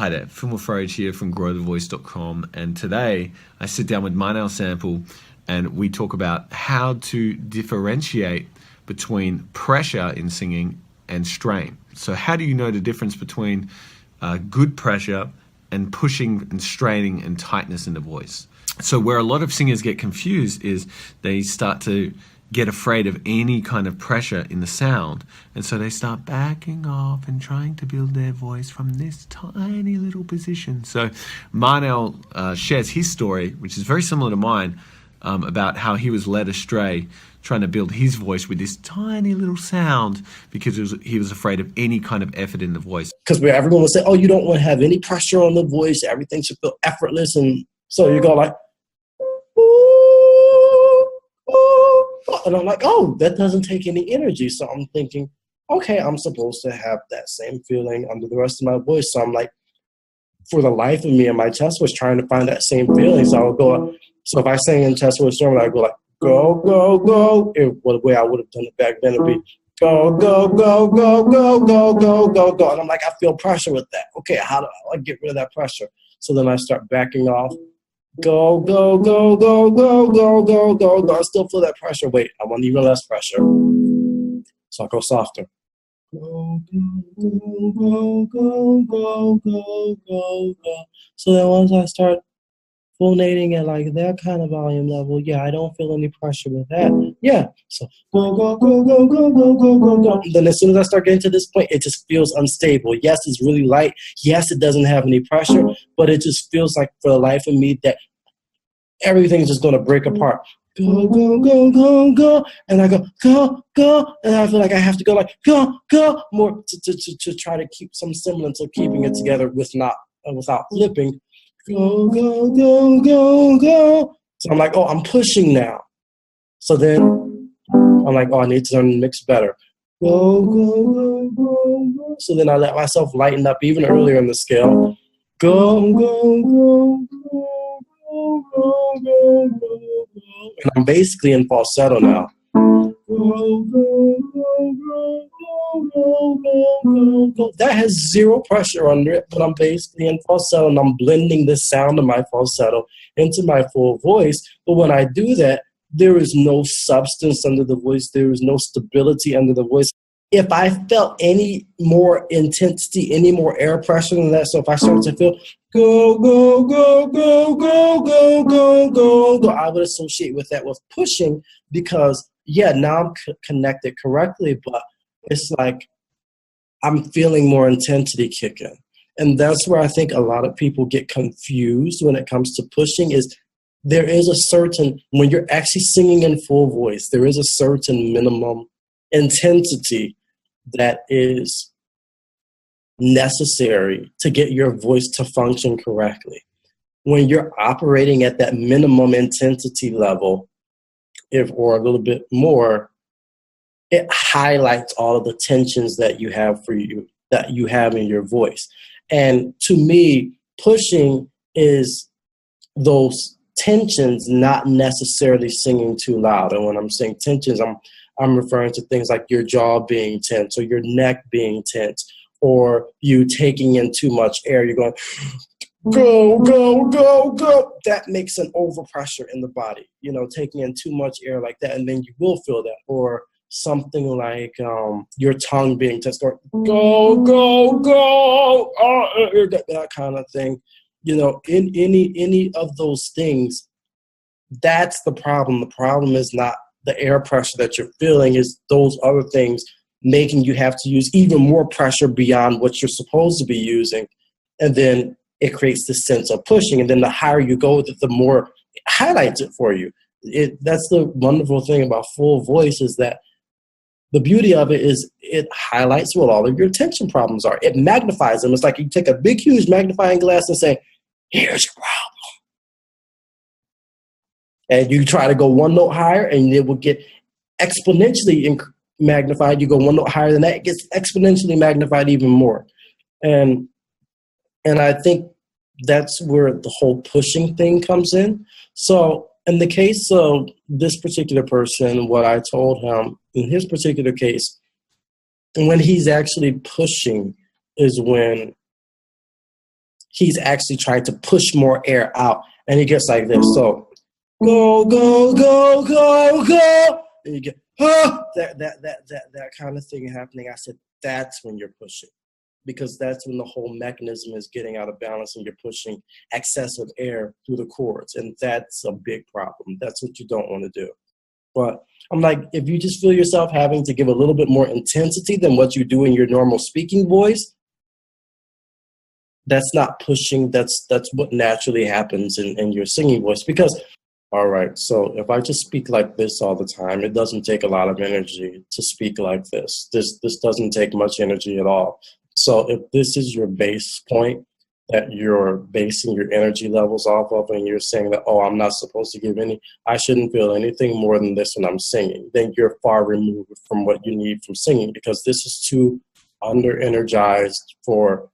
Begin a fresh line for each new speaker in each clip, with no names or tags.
Hi there, Phil Forage here from growthevoice.com, and today I sit down with Marnell Sample and we talk about how to differentiate between pressure in singing and strain. So how do you know the difference between good pressure and pushing and straining and tightness in the voice? So where a lot of singers get confused is they start to get afraid of any kind of pressure in the sound, and so they start backing off and trying to build their voice from this tiny little position. So Marnell shares his story, which is very similar to mine, about how he was led astray trying to build his voice with this tiny little sound because he was afraid of any kind of effort in the voice.
Because where everyone will say, oh, you don't want to have any pressure on the voice, everything should feel effortless, and so you go like, and I'm like, oh, that doesn't take any energy. So I'm thinking, okay, I'm supposed to have that same feeling under the rest of my voice. So I'm like, for the life of me, and my chest was trying to find that same feeling. So I would go, so if I sang in chest voice sermon, I'd go like, go, go, go. The way I would have done it back then would be, go, go, go, go, go, go, go, go, go. And I'm like, I feel pressure with that. Okay, how do I get rid of that pressure? So then I start backing off. Go, go, go, go, go, go, go, go, go. I still feel that pressure. Wait, I want even less pressure. So I go softer. Go, go, go, go, go, go, go, go. So then once I start phonating at like that kind of volume level, yeah, I don't feel any pressure with that. Yeah. So go, go, go, go, go, go, go, go, go. And then as soon as I start getting to this point, it just feels unstable. Yes, it's really light. Yes, it doesn't have any pressure, but it just feels like for the life of me that everything's just going to break apart. Go, go, go, go, go. And I go, go, go. And I feel like I have to go like, go, go, more to try to keep some semblance of keeping it together without flipping. Go, go, go, go, go. So I'm like, oh, I'm pushing now. So then I'm like, oh, I need to learn to mix better. Go, go, go, go, go. So then I let myself lighten up even earlier in the scale. Go, go, go, go, go, go, go, go, go. And I'm basically in falsetto now. Go, go, go, go, go, go, go, go. That has zero pressure under it, but I'm basically in falsetto, and I'm blending the sound of my falsetto into my full voice. But when I do that, there is no substance under the voice. There is no stability under the voice. If I felt any more intensity, any more air pressure than that, so if I start to feel go, go, go, go, go, go, go, go, go, I would associate with that with pushing because, yeah, now I'm connected correctly, but it's like I'm feeling more intensity kick in. And that's where I think a lot of people get confused when it comes to pushing is there is a certain, when you're actually singing in full voice, there is a certain minimum intensity that is necessary to get your voice to function correctly. When you're operating at that minimum intensity level, or a little bit more, it highlights all of the tensions that you have in your voice. And to me, pushing is those tensions, not necessarily singing too loud. And when I'm saying tensions, I'm referring to things like your jaw being tense or your neck being tense or you taking in too much air. You're going, go, go, go, go. That makes an overpressure in the body, taking in too much air like that. And then you will feel that. Or something like your tongue being tense, going, go, go, go, that kind of thing. In any of those things, that's the problem. The problem is not the air pressure that you're feeling, is those other things making you have to use even more pressure beyond what you're supposed to be using. And then it creates this sense of pushing. And then the higher you go, the more it highlights it for you. That's the wonderful thing about full voice is that the beauty of it is it highlights what all of your tension problems are. It magnifies them. It's like you take a big, huge magnifying glass and say, here's your problem. And you try to go one note higher and it will get exponentially magnified. You go one note higher than that, it gets exponentially magnified even more. And I think that's where the whole pushing thing comes in. So in the case of this particular person, what I told him in his particular case, when he's actually pushing is when he's actually trying to push more air out, and he gets like this. So go, go, go, go, go, and you get that kind of thing happening. I said that's when you're pushing, because that's when the whole mechanism is getting out of balance and you're pushing excessive air through the cords, and that's a big problem. That's what you don't want to do. But I'm like, if you just feel yourself having to give a little bit more intensity than what you do in your normal speaking voice, that's not pushing. That's what naturally happens in your singing voice. Because, all right, so if I just speak like this all the time, it doesn't take a lot of energy to speak like this. This doesn't take much energy at all. So if this is your base point that you're basing your energy levels off of, and you're saying that, oh, I'm not supposed to give I shouldn't feel anything more than this when I'm singing, then you're far removed from what you need from singing, because this is too under-energized for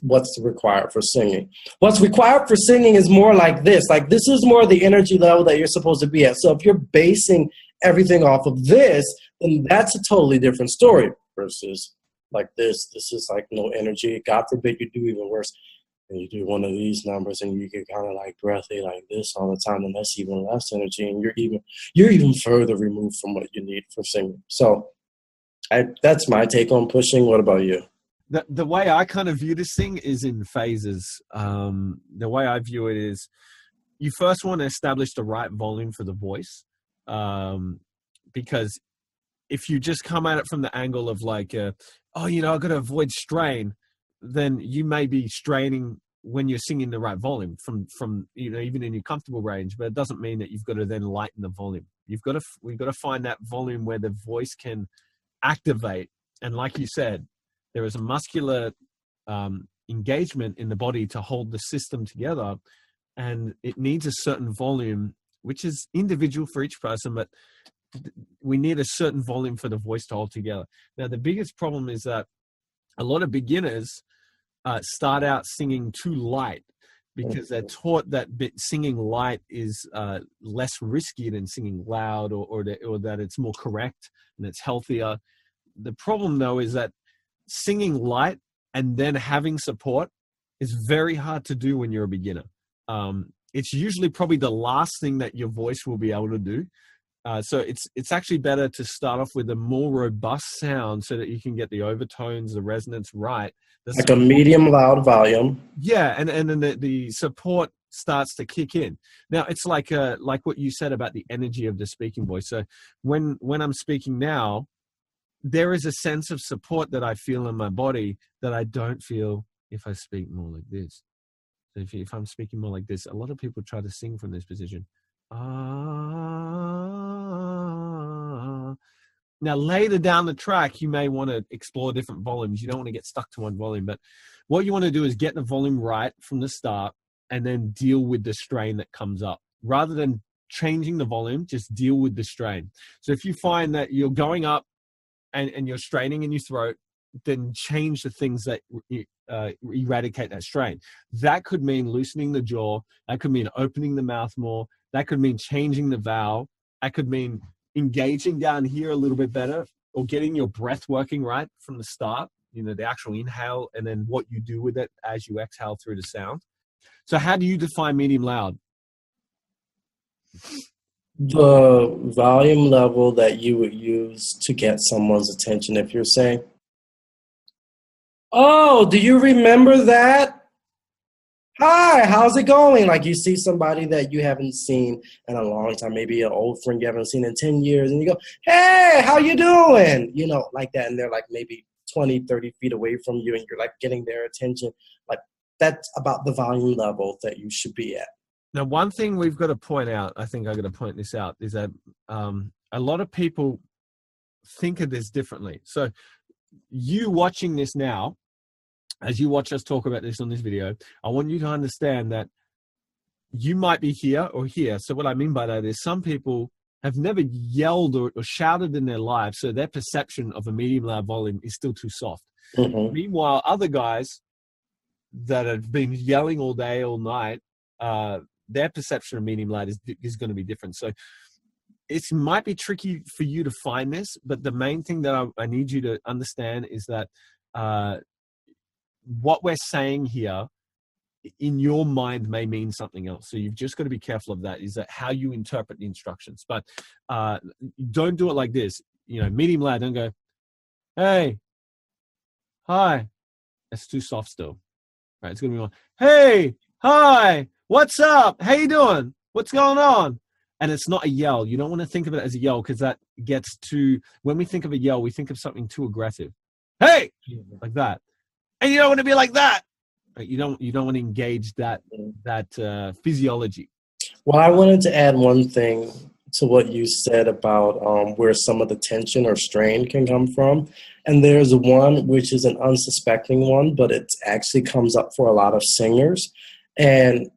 what's required for singing. What's required for singing is more like this. Like, this is more the energy level that you're supposed to be at. So if you're basing everything off of this, then that's a totally different story versus like this. This is like no energy. God forbid you do even worse, and you do one of these numbers and you get kind of like breathy like this all the time, and that's even less energy, and you're even further removed from what you need for singing. So that's my take on pushing. What about you?
The way I kind of view this thing is in phases. The way I view it is, you first want to establish the right volume for the voice, because if you just come at it from the angle of like, I've got to avoid strain, then you may be straining when you're singing the right volume from even in your comfortable range, but it doesn't mean that you've got to then lighten the volume. We've got to find that volume where the voice can activate. And like you said, there is a muscular engagement in the body to hold the system together, and it needs a certain volume, which is individual for each person, but we need a certain volume for the voice to hold together. Now, the biggest problem is that a lot of beginners start out singing too light, because they're taught that singing light is less risky than singing loud, or that it's more correct and it's healthier. The problem, though, is that singing light and then having support is very hard to do when you're a beginner. It's usually probably the last thing that your voice will be able to do. So it's actually better to start off with a more robust sound so that you can get the overtones, the resonance right.
Like a medium loud volume.
Yeah, and then the support starts to kick in. Now, it's like what you said about the energy of the speaking voice. So when I'm speaking now, there is a sense of support that I feel in my body that I don't feel if I speak more like this. So if I'm speaking more like this, a lot of people try to sing from this position. Now, later down the track, you may want to explore different volumes. You don't want to get stuck to one volume, but what you want to do is get the volume right from the start and then deal with the strain that comes up. Rather than changing the volume, just deal with the strain. So if you find that you're going up and you're straining in your throat, then change the things that eradicate that strain. That could mean loosening the jaw. That could mean opening the mouth more. That could mean changing the vowel. That could mean engaging down here a little bit better, or getting your breath working right from the start, the actual inhale, and then what you do with it as you exhale through the sound. So how do you define medium loud?
The volume level that you would use to get someone's attention. If you're saying, oh, do you remember that? Hi, how's it going? Like, you see somebody that you haven't seen in a long time, maybe an old friend you haven't seen in 10 years, and you go, hey, how you doing? Like that, and they're like maybe 20, 30 feet away from you, and you're like getting their attention. Like, that's about the volume level that you should be at.
Now, one thing we've got to point out, I think I've got to point this out, is that a lot of people think of this differently. So you watching this now, as you watch us talk about this on this video, I want you to understand that you might be here or here. So what I mean by that is some people have never yelled or shouted in their lives, so their perception of a medium loud volume is still too soft. Mm-hmm. Meanwhile, other guys that have been yelling all day, all night, their perception of medium loud is going to be different. So it might be tricky for you to find this, but the main thing that I need you to understand is that what we're saying here in your mind may mean something else. So you've just got to be careful of that, is that how you interpret the instructions. But don't do it like this. Medium loud, don't go, hey, hi. That's too soft still. Right? It's going to be like, hey, hi, what's up? How you doing? What's going on? And it's not a yell. You don't want to think of it as a yell, because that gets too, when we think of a yell, we think of something too aggressive. Hey, like that. And you don't want to be like that. Right? You don't want to engage that physiology.
Well, I wanted to add one thing to what you said about where some of the tension or strain can come from. And there's one which is an unsuspecting one, but it actually comes up for a lot of singers. And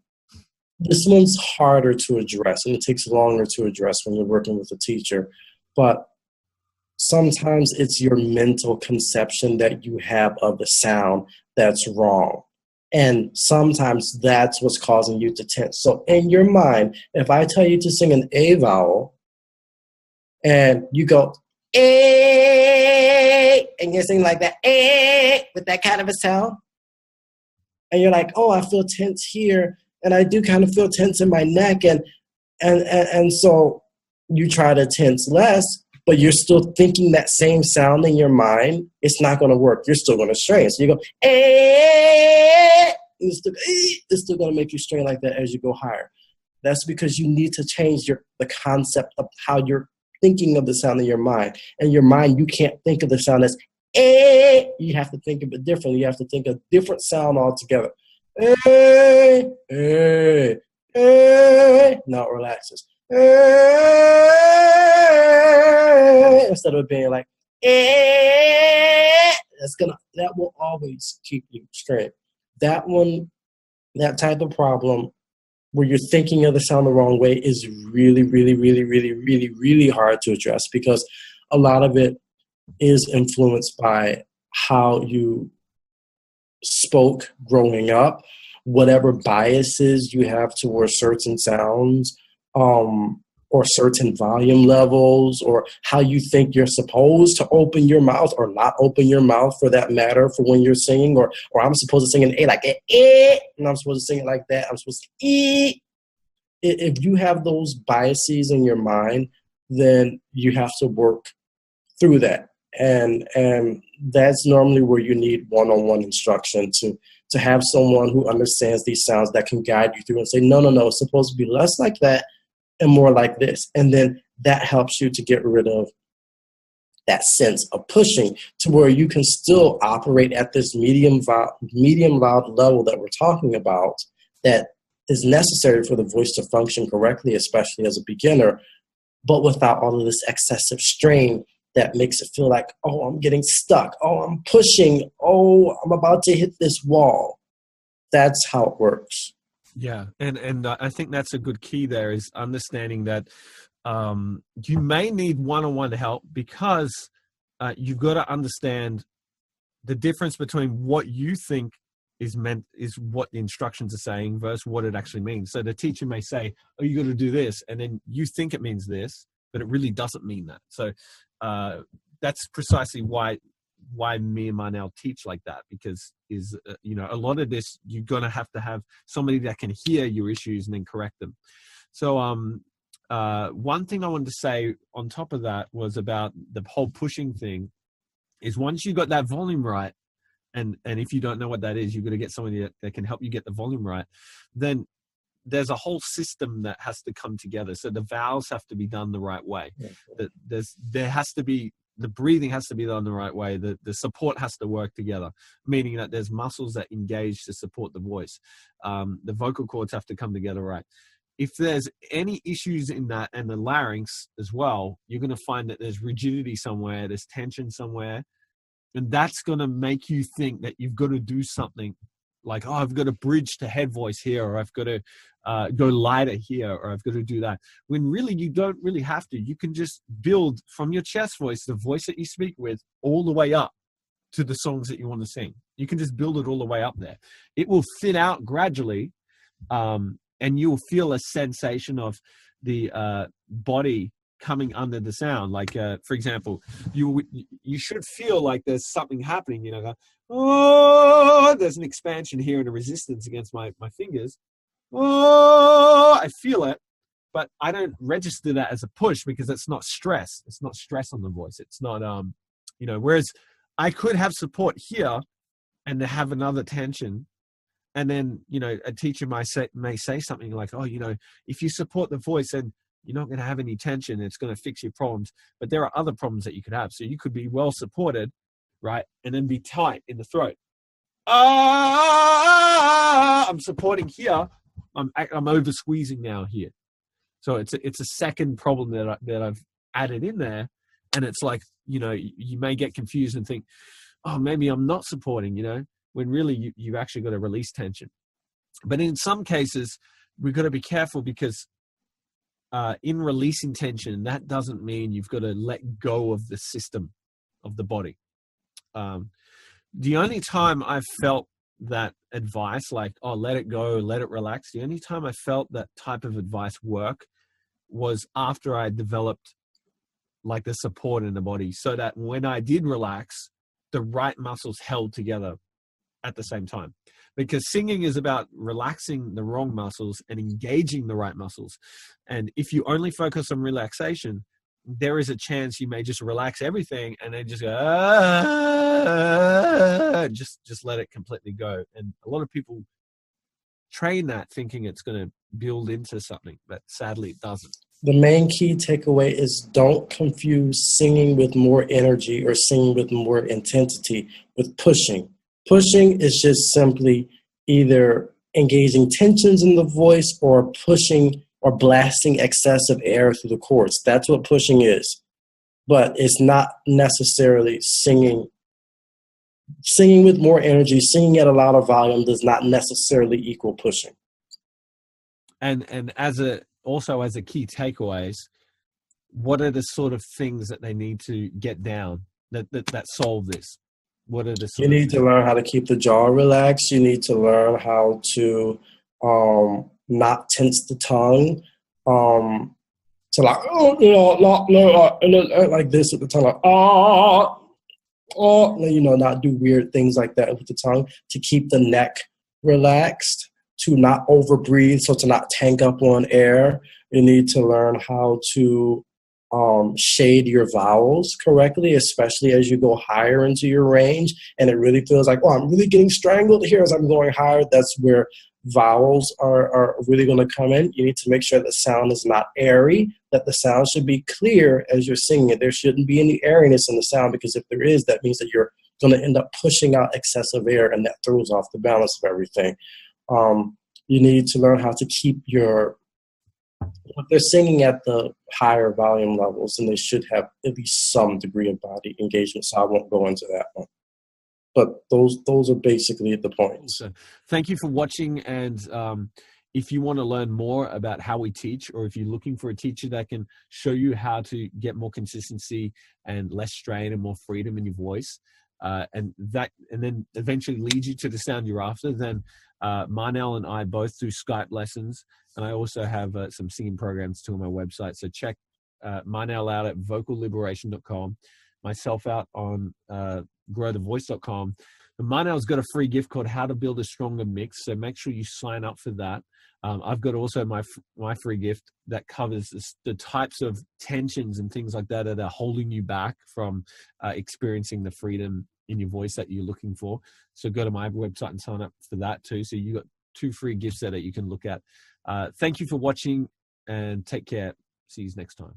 this one's harder to address, and it takes longer to address when you're working with a teacher. But sometimes it's your mental conception that you have of the sound that's wrong. And sometimes that's what's causing you to tense. So in your mind, if I tell you to sing an A vowel and you go, A, and you're singing like that, A, with that kind of a sound, and you're like, oh, I feel tense here, and I do kind of feel tense in my neck, and so you try to tense less, but you're still thinking that same sound in your mind, it's not going to work. You're still going to strain. So you go, eh, it's still going to make you strain like that as you go higher. That's because you need to change the concept of how you're thinking of the sound in your mind. In your mind, you can't think of the sound as eh. You have to think of it differently. You have to think of a different sound altogether. Eh, eh, eh. Now it relaxes. Instead of being like, that will always keep you straight. That type of problem where you're thinking of the sound the wrong way is really, really, really, really, really, really hard to address, because a lot of it is influenced by how you spoke growing up, whatever biases you have towards certain sounds, or certain volume levels, or how you think you're supposed to open your mouth or not open your mouth, for that matter, for when you're singing, or I'm supposed to sing an A like that, and I'm supposed to sing it like that, I'm supposed to E. If you have those biases in your mind, then you have to work through that. And that's normally where you need one-on-one instruction to have someone who understands these sounds that can guide you through and say, no, it's supposed to be less like that and more like this. And then that helps you to get rid of that sense of pushing, to where you can still operate at this medium loud level that we're talking about, that is necessary for the voice to function correctly, especially as a beginner, but without all of this excessive strain that makes it feel like, oh, I'm getting stuck. Oh, I'm pushing. Oh, I'm about to hit this wall. That's how it works.
Yeah, and I think that's a good key there, is understanding that you may need one-on-one help, because you've got to understand the difference between what you think is what the instructions are saying versus what it actually means. So the teacher may say, oh, you got to do this, and then you think it means this, but it really doesn't mean that. So that's precisely why me and Marnell teach like that, because a lot of this, you're going to have somebody that can hear your issues and then correct them. So one thing I wanted to say on top of that was about the whole pushing thing, is once you got that volume right, and if you don't know what that is, you've got to get somebody that can help you get the volume right, then there's a whole system that has to come together. So the vowels have to be done the right way. The breathing has to be done the right way. The support has to work together, meaning that there's muscles that engage to support the voice. The vocal cords have to come together right. If there's any issues in that, and the larynx as well, you're going to find that there's rigidity somewhere, there's tension somewhere, and that's going to make you think that you've got to do something like, oh, I've got to bridge to head voice here, or I've got to go lighter here, or I've got to do that. When really you don't really have to. You can just build from your chest voice, the voice that you speak with, all the way up to the songs that you want to sing. You can just build it all the way up there. It will thin out gradually, and you'll feel a sensation of the body
coming under the sound. Like, for example, you should feel like there's something happening, you know, go, oh, there's an expansion here and a resistance against my fingers. Oh, I feel it, but I don't register that as a push because it's not stress. It's not stress on the voice. It's not, you know, whereas I could have support here and to have another tension. And then, you know, a teacher may say something like, oh, you know, if you support the voice, then you're not going to have any tension. It's going to fix your problems. But there are other problems that you could have. So you could be well supported, right? And then be tight in the throat. I'm supporting here. I'm over squeezing now here. So it's a second problem that I've added in there. And it's like, you know, you may get confused and think, oh, maybe I'm not supporting, you know, when really you've actually got to release tension. But in some cases, we've got to be careful because in releasing tension, that doesn't mean you've got to let go of the system of the body. The only time I've felt that advice, like, oh, let it go, let it relax, the only time I felt that type of advice work was after I developed like the support in the body, so that when I did relax, the right muscles held together at the same time. Because singing is about relaxing the wrong muscles and engaging the right muscles. And if you only focus on relaxation, there is a chance you may just relax everything and then just go, just let it completely go. And a lot of people train that thinking it's going to build into something, but sadly it doesn't.
The main key takeaway is don't confuse singing with more energy or singing with more intensity with pushing. Pushing is just simply either engaging tensions in the voice or pushing or blasting excessive air through the cords. That's what pushing is. But it's not necessarily singing. Singing with more energy, singing at a louder volume does not necessarily equal pushing.
And as a key takeaways, what are the sort of things that they need to get down that solve this? What are the
You need to learn how to keep the jaw relaxed. You need to learn how to not tense the tongue. So like, like this with the tongue, like, not do weird things like that with the tongue, to keep the neck relaxed, to not overbreathe, so to not tank up on air. You need to learn how to shade your vowels correctly, especially as you go higher into your range. And it really feels like, oh, I'm really getting strangled here as I'm going higher. That's where vowels are really going to come in. You need to make sure the sound is not airy, that the sound should be clear as you're singing it. There shouldn't be any airiness in the sound, because if there is, that means that you're going to end up pushing out excessive air, and that throws off the balance of everything. You need to learn how to keep if they're singing at the higher volume levels, and they should have at least some degree of body engagement, so I won't go into that one. But those are basically the points.
So, thank you for watching, and if you want to learn more about how we teach, or if you're looking for a teacher that can show you how to get more consistency and less strain and more freedom in your voice, and then eventually lead you to the sound you're after, then Marnell and I both do Skype lessons, and I also have some singing programs too on my website. So check Marnell out at vocalliberation.com, myself out on growthevoice.com. And Marnell's got a free gift called How to Build a Stronger Mix, so make sure you sign up for that. I've got also my free gift that covers the types of tensions and things like that are holding you back from experiencing the freedom in your voice that you're looking for. So go to my website and sign up for that too. So you got 2 free gifts there that you can look at. Thank you for watching, and take care. See you next time.